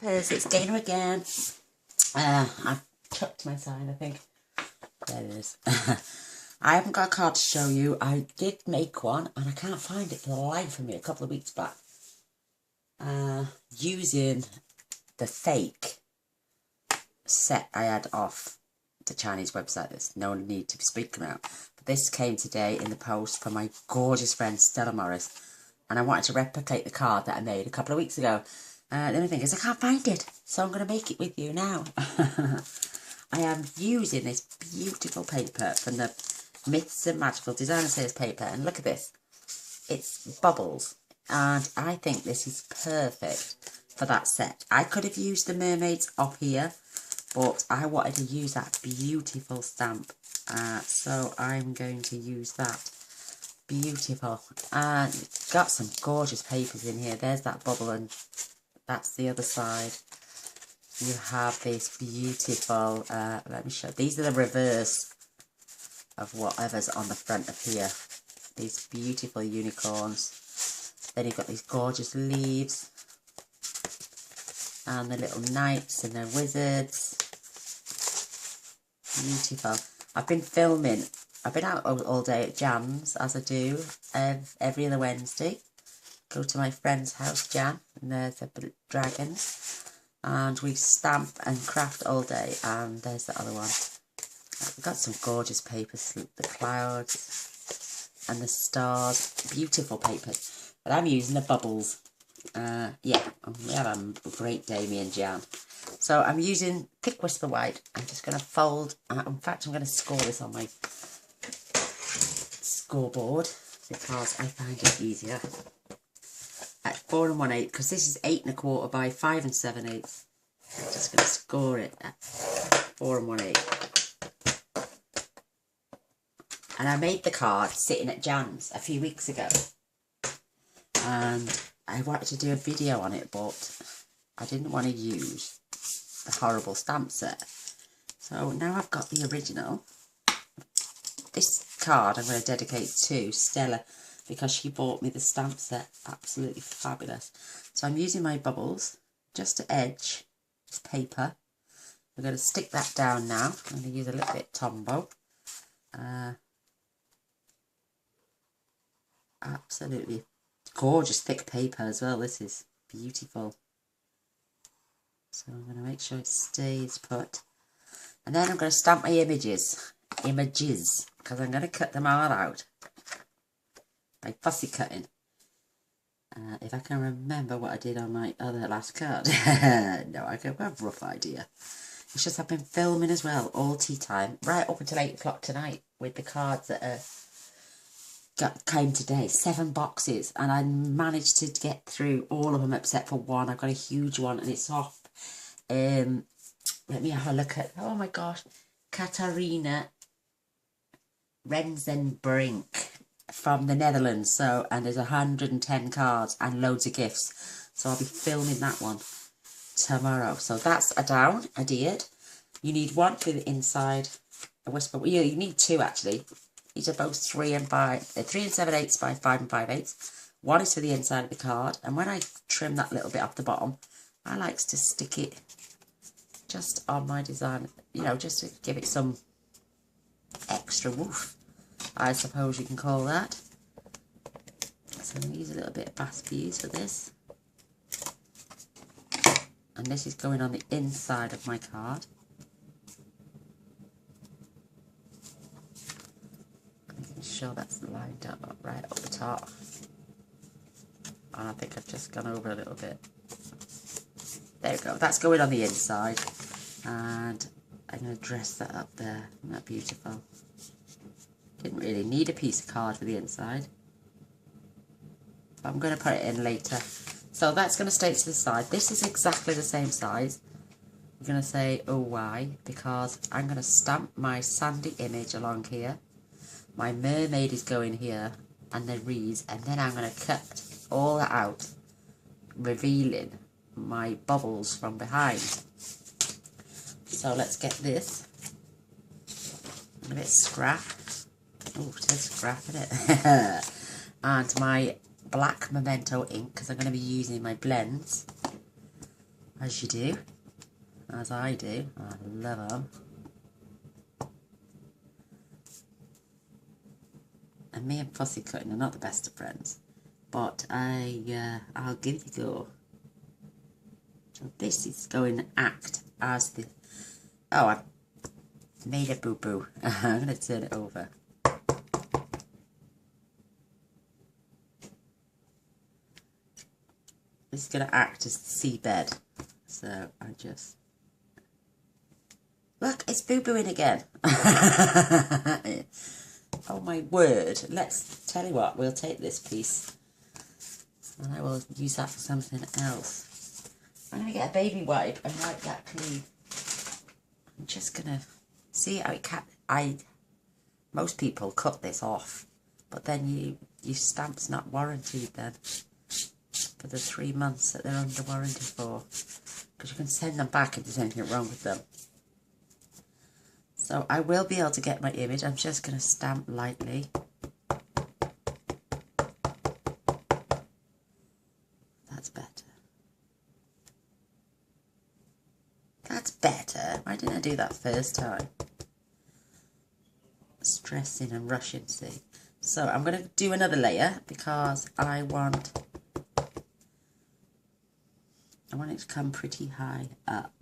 Stampers, it's Dana again. I've chucked my sign, I think. There it is. I haven't got a card to show you. I did make one and I can't find it for the life of me a couple of weeks back. Using the fake set I had off the Chinese website. There's no need to be speaking about. But this came today in the post from my gorgeous friend Stella Morris. And I wanted to replicate the card that I made a couple of weeks ago. The only thing is I can't find it. So I'm going to make it with you now. I am using this beautiful paper from the Myths and Magical Designer Series paper. And look at this. It's bubbles. And I think this is perfect for that set. I could have used the mermaids up here, but I wanted to use that beautiful stamp. So I'm going to use that. Beautiful. And it's got some gorgeous papers in here. There's that bubble and that's the other side. You have this beautiful, let me show. These are the reverse of whatever's on the front of here. These beautiful unicorns. Then you've got these gorgeous leaves. And the little knights and their wizards. Beautiful. I've been filming. I've been out all day at Jan's, as I do, every other Wednesday. Go to my friend's house, Jan, and there's the dragons. And we stamp and craft all day, and there's the other one. We've got some gorgeous papers, the clouds and the stars. Beautiful papers. But I'm using the bubbles. Yeah, we have a great day, me and Jan. So I'm using Thick Whisper White. I'm just going to fold. In fact, I'm going to score this on my scoreboard because I find it easier. At 4 1/8, because this is 8 1/4 by 5 7/8. I'm just going to score it at 4 1/8. And I made the card sitting at Jan's a few weeks ago. And I wanted to do a video on it, but I didn't want to use the horrible stamp set. So now I've got the original. This card I'm going to dedicate to Stella because she bought me the stamp set. Absolutely fabulous. So I'm using my bubbles just to edge this paper. We're going to stick that down now. I'm going to use a little bit Tombow. Absolutely gorgeous thick paper as well. This is beautiful. So I'm going to make sure it stays put. And then I'm going to stamp my images, because I'm going to cut them all out by fussy cutting. If I can remember what I did on my other last card. No, I have a rough idea. It's just I've been filming as well all tea time, right up until 8 o'clock tonight with the cards that came today. 7 boxes, and I managed to get through all of them except for one. I've got a huge one and it's off. Let me have a look at, oh my gosh, Katarina Rensenbrink from the Netherlands. So, and there's 110 cards and loads of gifts. So I'll be filming that one tomorrow. So that's a down, a did. You need one for the inside, a whisper. You need 2 actually. These are both 3 and 7/8 by 5 5/8. One is for the inside of the card. And when I trim that little bit off the bottom, I like to stick it just on my design, you know, just to give it some extra woof, I suppose you can call that. So I'm going to use a little bit of Bass Bees for this. And this is going on the inside of my card. Making sure that's lined up right up the top. And I think I've just gone over a little bit. There we go, that's going on the inside. And I'm going to dress that up there. Isn't that beautiful? Didn't really need a piece of card for the inside. But I'm going to put it in later. So that's going to stay to the side. This is exactly the same size. I'm going to say OY because I'm going to stamp my sandy image along here. My mermaid is going here and the reeds. And then I'm going to cut all that out, revealing my bubbles from behind. So let's get this. A bit scrap. Oh, it says scrap, isn't it? And my black Memento ink, because I'm going to be using my blends. as you do, as I do. I love them. And me and fussy cutting are not the best of friends, but I'll give it a go. So this is going to act as the... Oh, I've made a boo-boo. I'm going to turn it over. This is going to act as the seabed. So I just... Look, it's boo-booing again. Oh my word. Let's tell you what, we'll take this piece and I will use that for something else. I'm going to get a baby wipe and wipe that clean. I'm just going to see how it can... Most people cut this off, but then your stamp's not warranted then for the 3 months that they're under warranty for, because you can send them back if there's anything wrong with them. So I will be able to get my image. I'm just going to stamp lightly. That's better. That's better. Why didn't I do that first time? Stressing and rushing, see. So I'm going to do another layer because I want it to come pretty high up.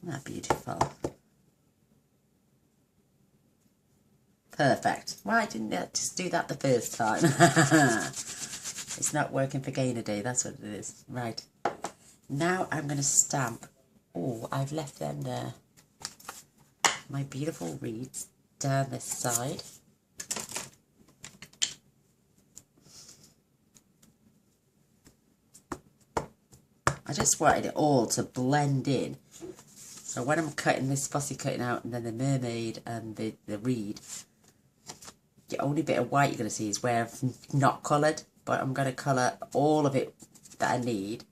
Isn't that beautiful? Perfect. Why didn't I just do that the first time? It's not working for Gainer Day, that's what it is. Right. Now I'm going to stamp. Oh, I've left them there. My beautiful reeds down this side. I just wanted it all to blend in. So when I'm cutting this fussy cutting out and then the mermaid and the reed, the only bit of white you're going to see is where I've not coloured, but I'm going to colour all of it that I need.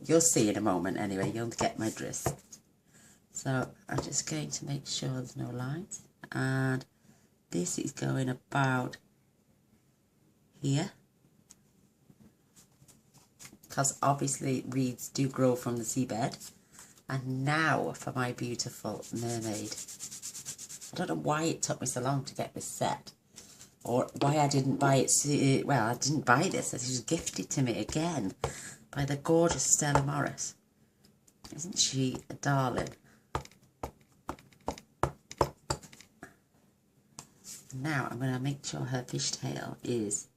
You'll see in a moment anyway, you'll get my drift. So I'm just going to make sure there's no lines, and this is going about here, because obviously reeds do grow from the seabed. And now for my beautiful mermaid. I don't know why it took me so long to get this set, or why I didn't buy it. Well, I didn't buy this. It was gifted to me again by the gorgeous Stella Morris. Isn't she a darling? Now I'm going to make sure her fishtail is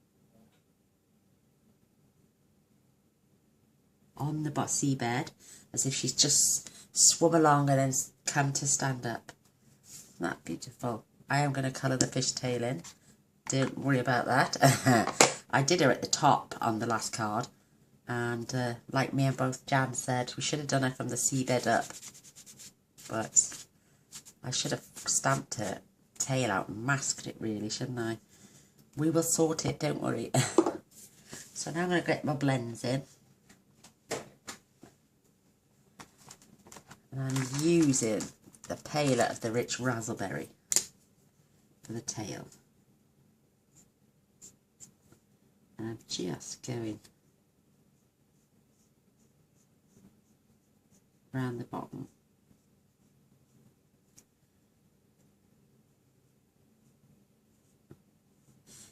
on the seabed, as if she's just swum along and then come to stand up. Isn't that beautiful? I am going to colour the fishtail in. Don't worry about that. I did her at the top on the last card, and like me and both Jan said, we should have done her from the seabed up, but I should have stamped her tail out and masked it really, shouldn't I? We will sort it, don't worry. So now I'm going to get my blends in. And I'm using the paler of the rich razzleberry for the tail. And I'm just going round the bottom.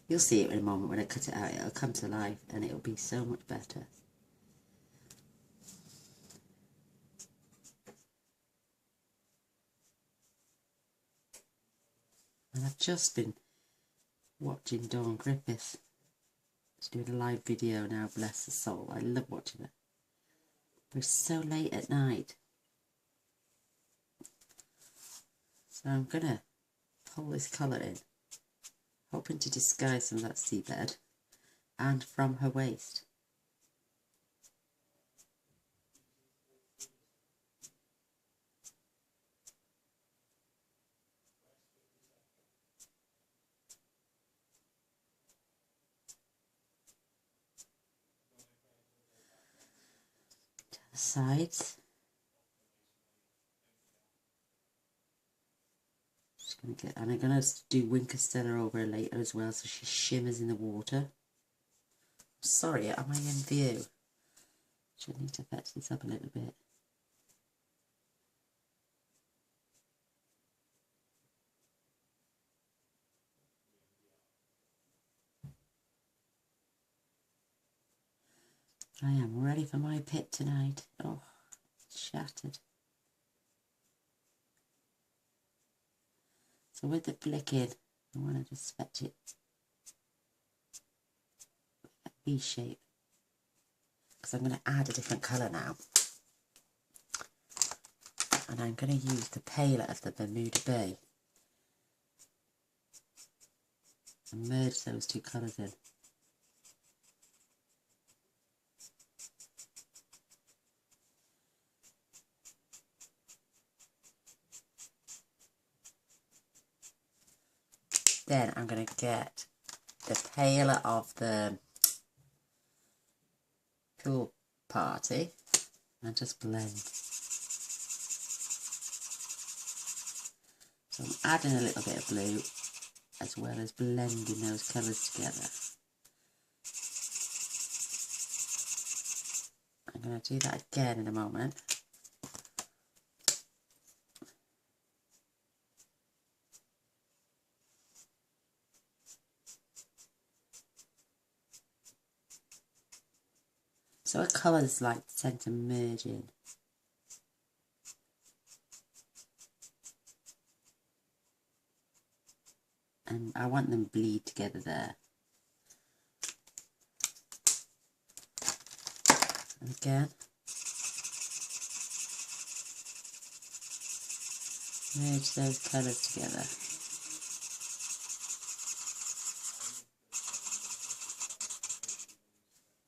You'll see it in a moment when I cut it out. It'll come to life and it'll be so much better. And I've just been watching Dawn Griffith. She's doing a live video now, bless her soul. I love watching her. But it's so late at night. So I'm going to pull this colour in, hoping to disguise some of that seabed and from her waist. The sides. Just gonna get, and I'm gonna do Winker Stella over her later as well, so she shimmers in the water. Sorry, am I in view? Should need to fetch this up a little bit. I am ready for my pit tonight. Oh, it's shattered. So with the flicking, I want to just fetch it a V shape. Because I'm going to add a different colour now. And I'm going to use the paler of the Bermuda Bay. And merge those two colours in. Then I'm going to get the paler of the Pool Party and just blend. So I'm adding a little bit of blue as well as blending those colours together. I'm going to do that again in a moment. So a colours like tend to merge in. And I want them bleed together there. And again. Merge those colours together.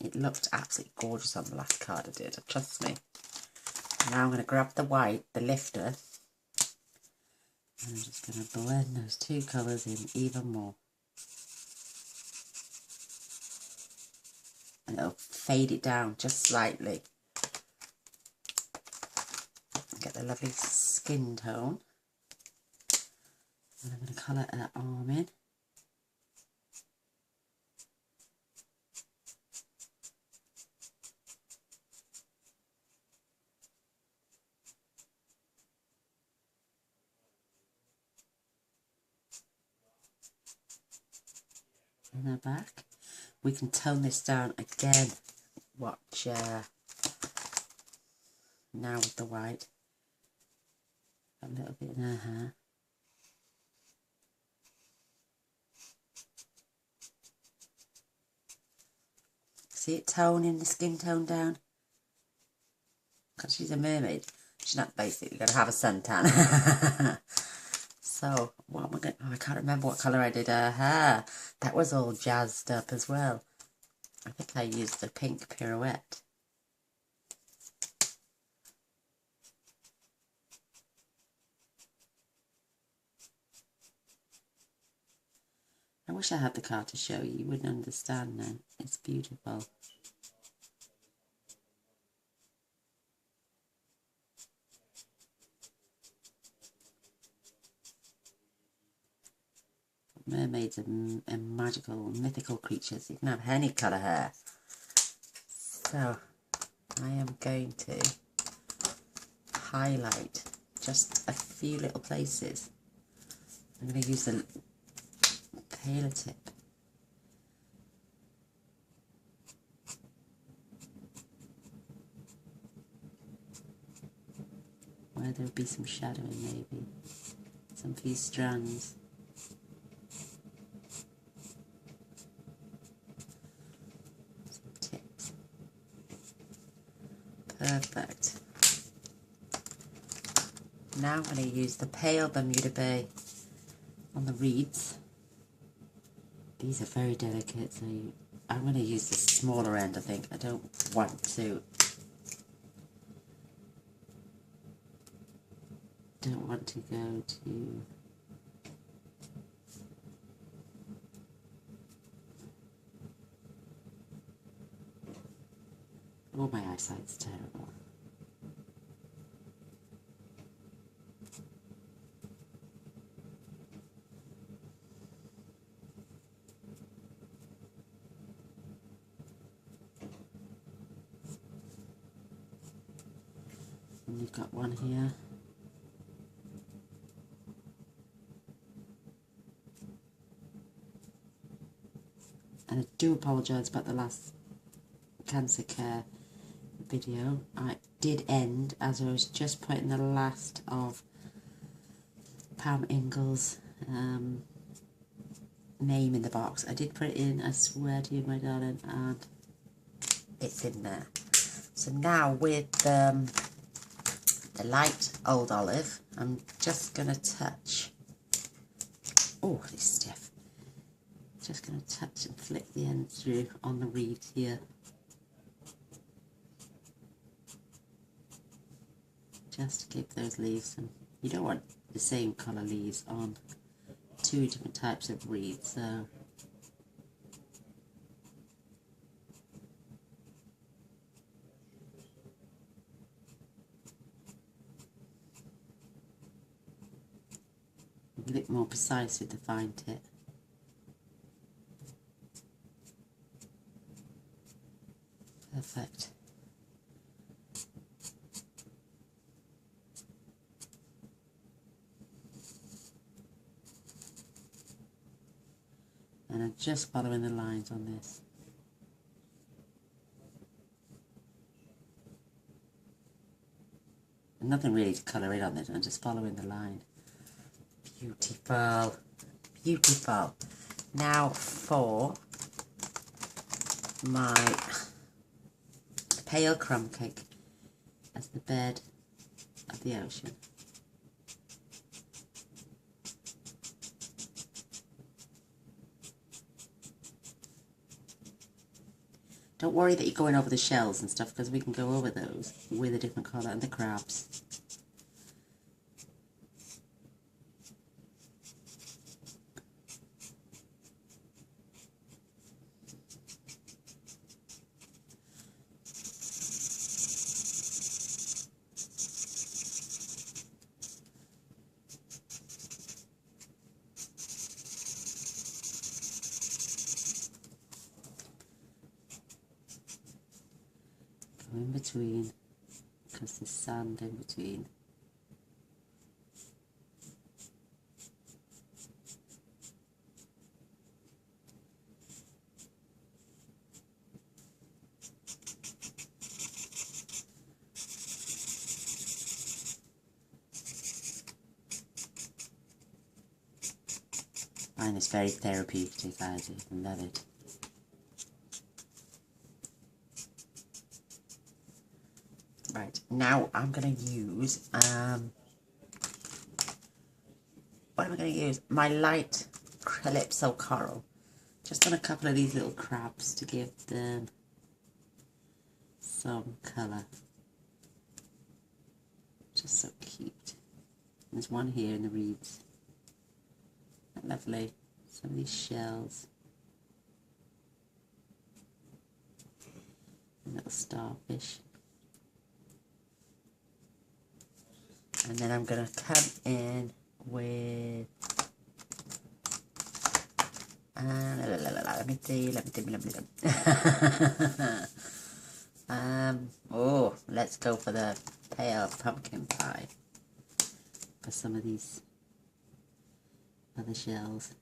It looked absolutely gorgeous on the last card I did, trust me. Now I'm going to grab the white, the lifter, and I'm just going to blend those two colours in even more. And it'll fade it down just slightly. Get the lovely skin tone. And I'm going to colour her arm in. And her back. We can tone this down again. Watch now with the white. A little bit in her hair. See it toning the skin tone down? Because she's a mermaid. She's not basically going to have a suntan. So, what am I going to... Oh, I can't remember what colour I did her hair. That was all jazzed up as well. I think I used the pink pirouette. I wish I had the card to show you. You wouldn't understand now. It's beautiful. Mermaids are magical, mythical creatures. You can have any colour hair. So, I am going to highlight just a few little places. I'm going to use the paler tip. Where there'll be some shadowing maybe. Some few strands. Perfect. Now I'm going to use the pale Bermuda Bay on the reeds. These are very delicate, so I'm going to use the smaller end, I think. I don't want to go to... Oh, my eyesight's terrible. And you've got one here. And I do apologise about the last cancer care video. I did end as I was just putting the last of Pam Ingles' name in the box. I did put it in, I swear to you, my darling, and it's in there. So now with the light Old Olive, I'm just going to touch, oh, it's stiff, just going to touch and flick the end through on the reed here. Just to give those leaves some, you don't want the same colour leaves on two different types of reeds, so a bit more precise with the fine tip. Perfect. And I'm just following the lines on this. And nothing really to colour in on this, I'm just following the line. Beautiful, beautiful. Now for my pale crumb cake as the bed of the ocean. Don't worry that you're going over the shells and stuff, because we can go over those with a different colour, and the crabs. In between, because there's sand in between. I find this very therapeutic, I do, and love it. Right, now I'm going to use, what am I going to use? My light Calypso Coral. Just on a couple of these little crabs to give them some colour. Just so cute. There's one here in the reeds. Isn't that lovely? Some of these shells. A little starfish. And then I'm going to come in with, let me see. Oh, let's go for the pale pumpkin pie for some of these other shells.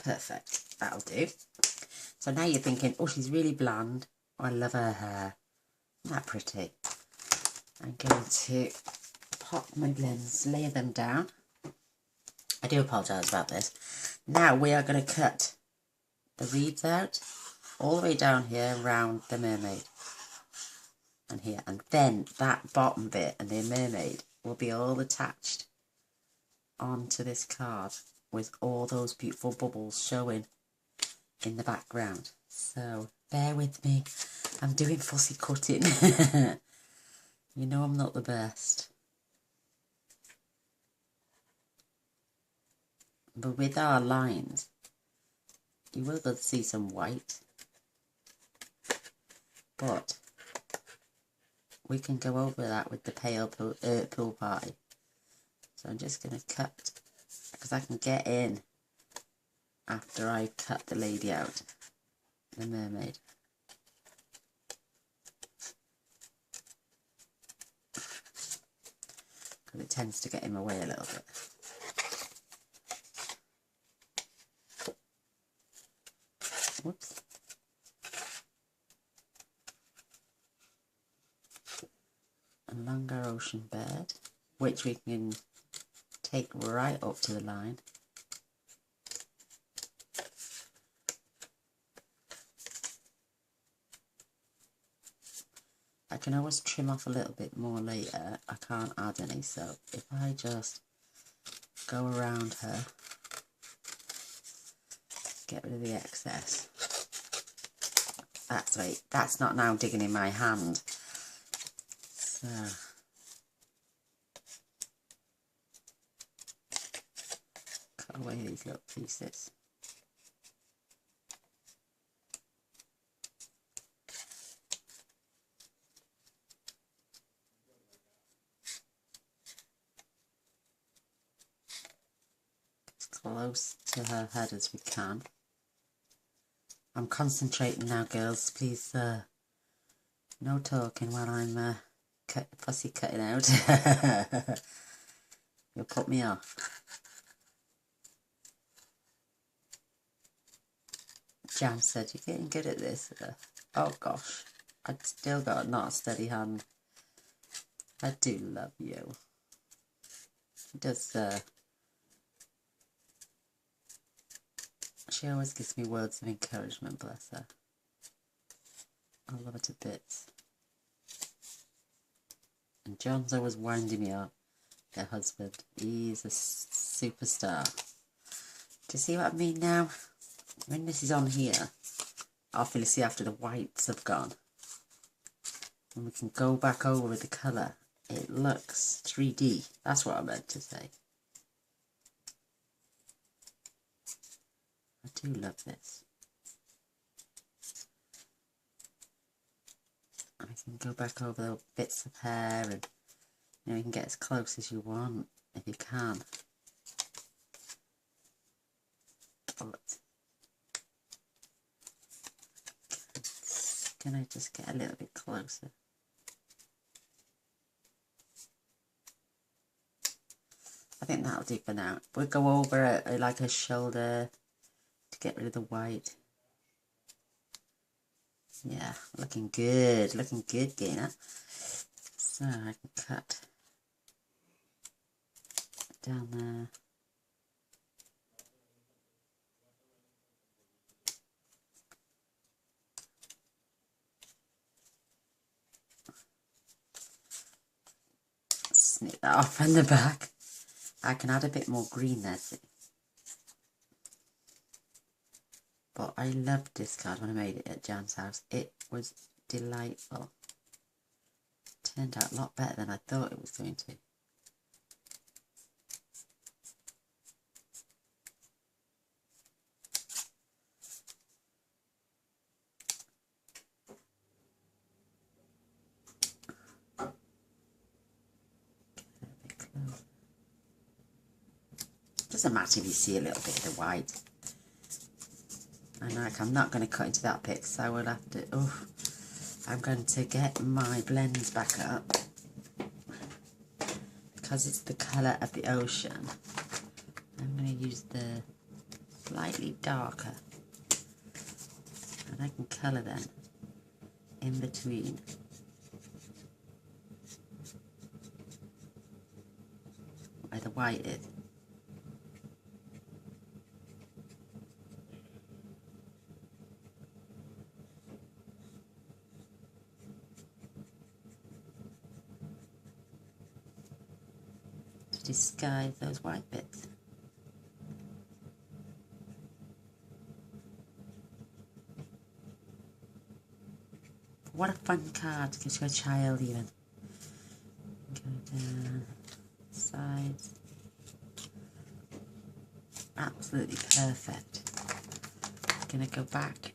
Perfect, that'll do. So now you're thinking, oh, she's really bland. Oh, I love her hair. Isn't that pretty? I'm going to pop my blends, layer them down. I do apologise about this. Now we are going to cut the reeds out all the way down here around the mermaid. And here. And then that bottom bit and the mermaid will be all attached onto this card, with all those beautiful bubbles showing in the background. So bear with me, I'm doing fussy cutting. You know I'm not the best. But with our lines, you will go to see some white. But we can go over that with the pale pool party. So I'm just going to cut, because I can get in after I cut the lady out, the mermaid. Because it tends to get in my way a little bit. Whoops. A longer ocean bed, which we can take right up to the line. I can always trim off a little bit more later. I can't add any, so if I just go around her, get rid of the excess. That's right, that's not now digging in my hand. So cut away these little pieces. Close to her head as we can. I'm concentrating now, girls. Please, no talking while I'm fussy cutting out. You'll put me off. Jan said, "You're getting good at this." Oh gosh, I've still got not a steady hand. I do love you. She does. She always gives me words of encouragement, bless her. I love her to bits. And John's always winding me up. Her husband, he's a superstar. Do you see what I mean now? When this is on here, obviously after the whites have gone, and we can go back over with the colour, it looks 3D. That's what I meant to say. I do love this. I can go back over the bits of hair, and you can get as close as you want if you can. But can I just get a little bit closer? I think that'll do for now. We'll go over like her shoulder to get rid of the white. Yeah, looking good, Gina. So I can cut down there. Snip that off in the back. I can add a bit more green there, see. But I loved this card when I made it at Jan's house. It was delightful. Turned out a lot better than I thought it was going to. Doesn't matter if you see a little bit of the white. And like, I'm not going to cut into that bit, so I will have to. Oh, I'm going to get my blends back up because it's the colour of the ocean. I'm going to use the slightly darker, and I can colour then in between. Where the white is. Disguise those white bits. What a fun card to give to a child even. Go down, sides. Absolutely perfect. Gonna go back,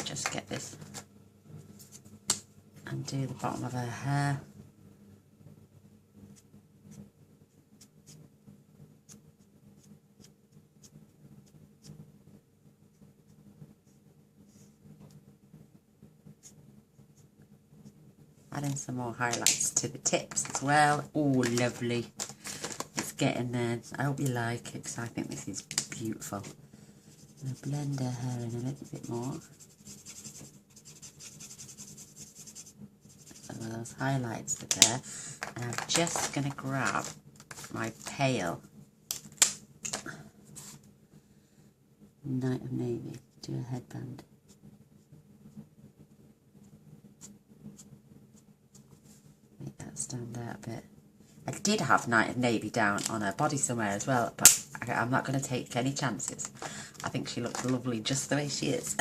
just get this and do the bottom of her hair. Adding some more highlights to the tips as well. Oh, lovely. It's getting there. I hope you like it because I think this is beautiful. I'm going to blend her hair in a little bit more. So those highlights are there. And I'm just going to grab my pale Night of Navy. Do a headband. Make that stand out a bit. I did have Night of Navy down on her body somewhere as well, but I'm not going to take any chances. I think she looks lovely just the way she is.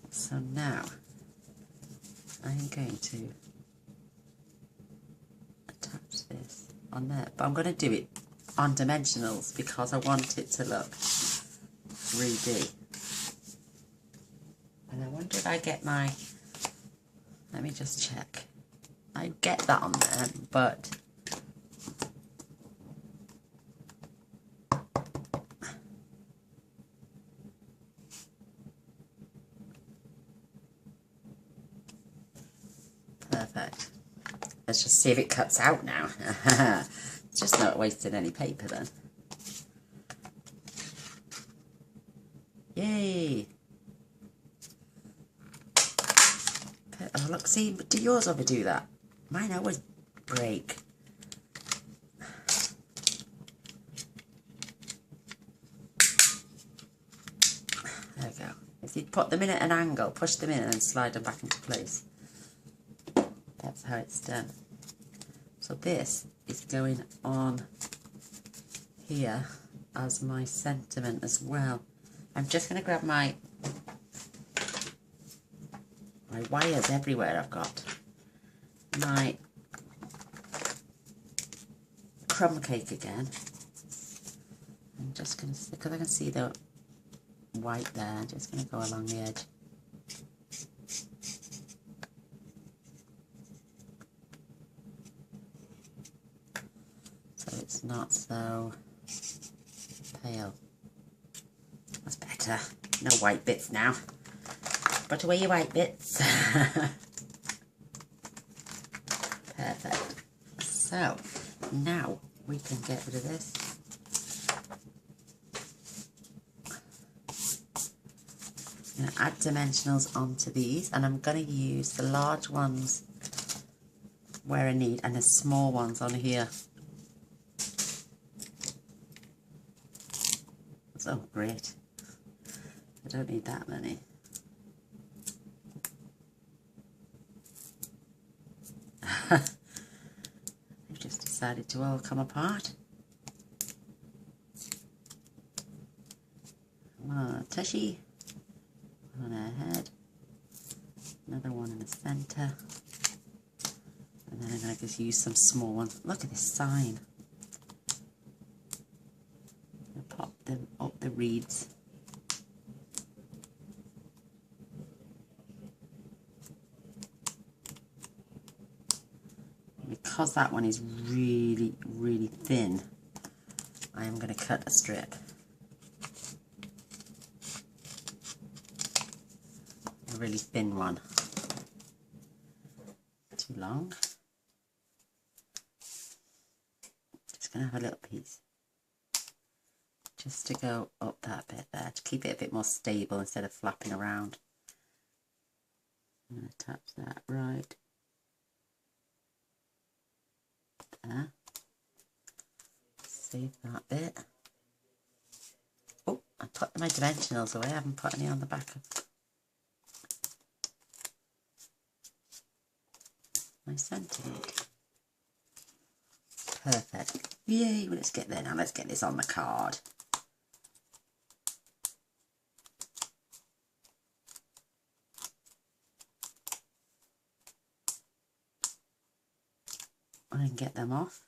So now I'm going to attach this on there, but I'm going to do it on dimensionals because I want it to look 3D. And I wonder if I get my, let me just check. I get that on there, but perfect. Let's just see if it cuts out now. It's just not wasting any paper then. Yay! Oh look, see, do yours overdo that? Mine always break. There we go. If you put them in at an angle, push them in and then slide them back into place. That's how it's done. So this is going on here as my sentiment as well. I'm just going to grab my wires everywhere I've got. My crumb cake again. I'm just going to, because I can see the white there, I'm just going to go along the edge. So it's not so pale. That's better. No white bits now. Put away your white bits. Perfect. So now we can get rid of this. I'm going to add dimensionals onto these, and I'm going to use the large ones where I need and the small ones on here. Oh great. I don't need that many. They've just decided to all come apart. One on a tushy, one on her head, another one in the centre, and then I'm going to just use some small ones. Look at this sign. I'm going to pop them up the reeds. Because that one is really, really thin, I am going to cut a strip. A really thin one. Too long. Just going to have a little piece. Just to go up that bit there, to keep it a bit more stable instead of flapping around. I'm going to attach that right there. Save that bit. Oh, I put my dimensionals away. I haven't put any on the back of my sentiment. Perfect. Yay, well, let's get there now. Let's get this on the card. I can get them off.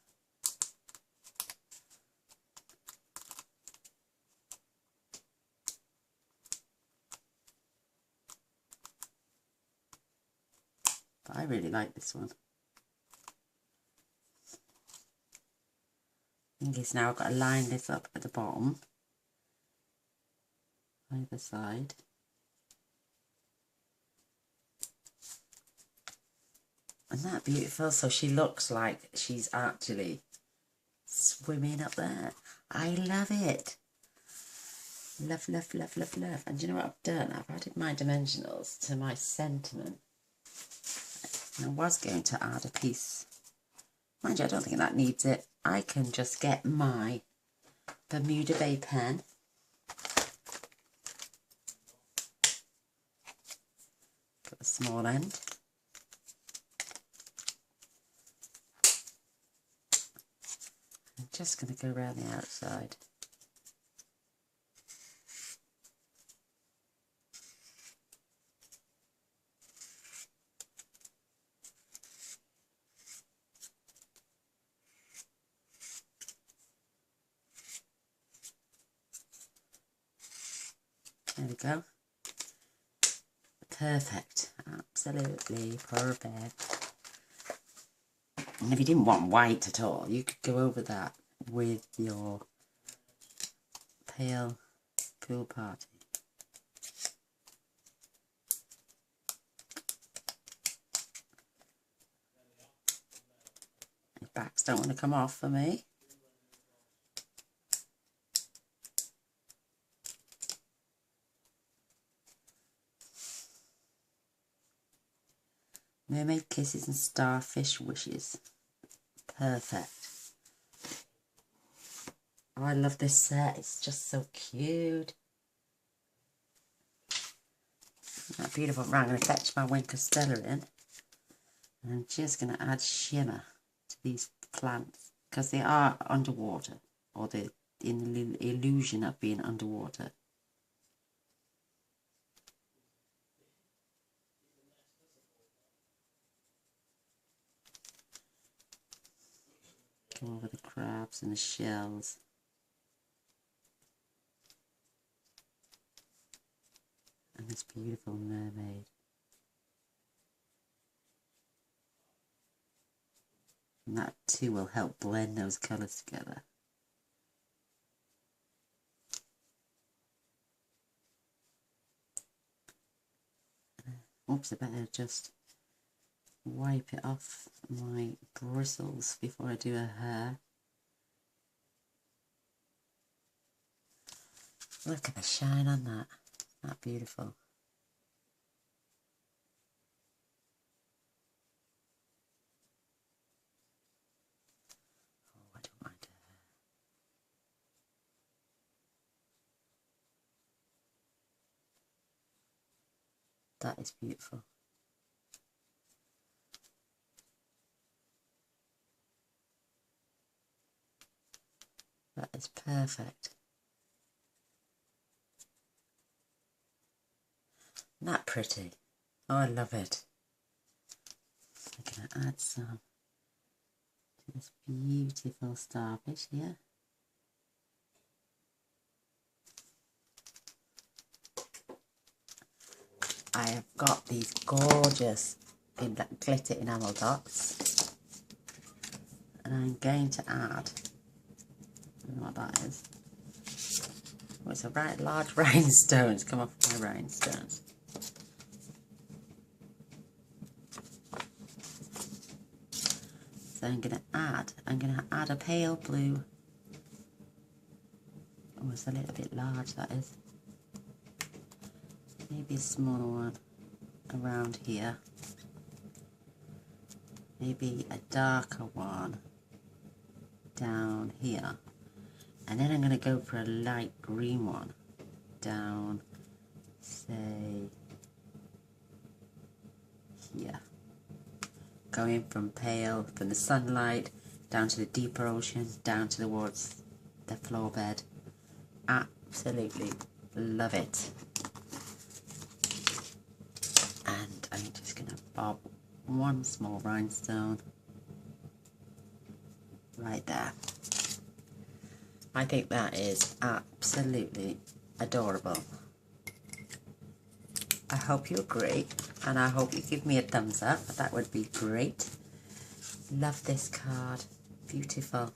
I really like this one. Thing is now I've got to line this up at the bottom, either side. Isn't that beautiful? So she looks like she's actually swimming up there. I love it. Love, love, love, love, love. And do you know what I've done? I've added my dimensionals to my sentiment. And I was going to add a piece. Mind you, I don't think that needs it. I can just get my Bermuda Bay pen. Got the small end. I'm just going to go around the outside. There we go. Perfect. Absolutely perfect. And if you didn't want white at all, you could go over that with your pale pool party. Your backs don't want to come off for me. Mermaid kisses and starfish wishes. Perfect. Oh, I love this set. It's just so cute. Isn't that beautiful? Right, I'm going to fetch my Wink of Stella in. And I'm just going to add shimmer to these plants because they are underwater, or they're in the illusion of being underwater. Go over the crabs and the shells. And this beautiful mermaid. And that too will help blend those colours together. Oops, I better just wipe it off my bristles before I do her hair. Look at the shine on that. Isn't that beautiful? Oh, I don't mind her hair. That is beautiful. That is perfect. Isn't that pretty? Oh, I love it. I'm going to add some to this beautiful starfish here. I have got these gorgeous glitter enamel dots. And I'm going to add, I don't know what that is. Oh, it's a right large rhinestones. Come off my rhinestones. So I'm going to add a pale blue. Oh, it's a little bit large, that is. Maybe a smaller one around here. Maybe a darker one down here. And then I'm going to go for a light green one down, say, here. Going from pale, from the sunlight, down to the deeper ocean, down to the woods, the floor bed. Absolutely love it. And I'm just going to bob one small rhinestone right there. I think that is absolutely adorable. I hope you agree. and I hope you give me a thumbs up. That would be great. Love this card. Beautiful.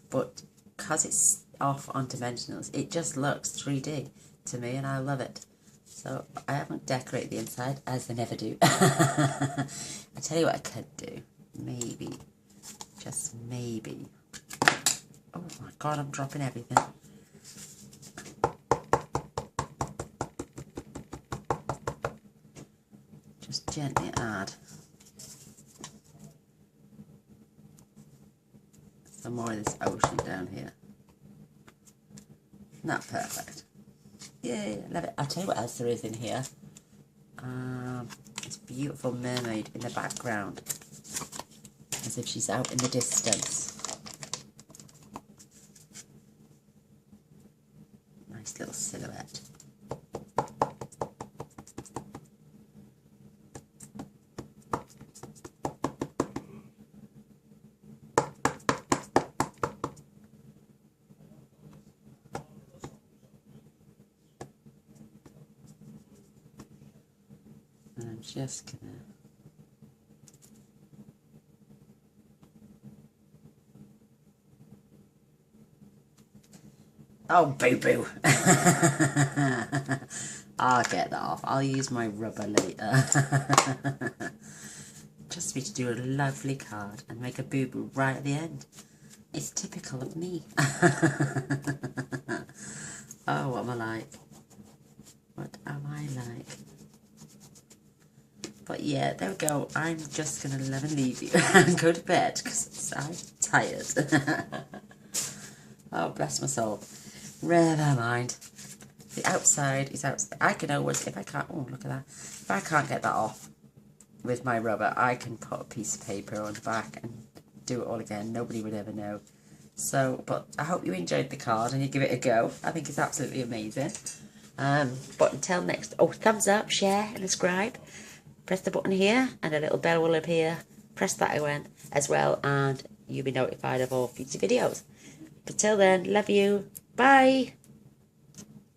But because it's off on dimensionals, it just looks 3D to me, and I love it. So I haven't decorated the inside, as I never do. I tell you what I could do. Maybe, just maybe. Oh my God, I'm dropping everything. Just gently add some more of this ocean down here. Not perfect. Yeah, love it. I'll tell you what else there is in here. It's beautiful mermaid in the background, as if she's out in the distance. Nice little silhouette. And I'm just gonna oh, boo-boo. I'll get that off. I'll use my rubber later. Just me to do a lovely card and make a boo-boo right at the end. It's typical of me. Oh, what am I like? What am I like? But yeah, there we go. I'm just going to love and leave you and go to bed because I'm tired. Oh, bless my soul. Never mind. The outside is outside. I can always, if I can't, oh, look at that. If I can't get that off with my rubber, I can put a piece of paper on the back and do it all again. Nobody would ever know. So, but I hope you enjoyed the card and you give it a go. I think it's absolutely amazing. But until next, oh, thumbs up, share and subscribe. Press the button here and a little bell will appear. Press that again as well and you'll be notified of all future videos. But till then, love you. Bye.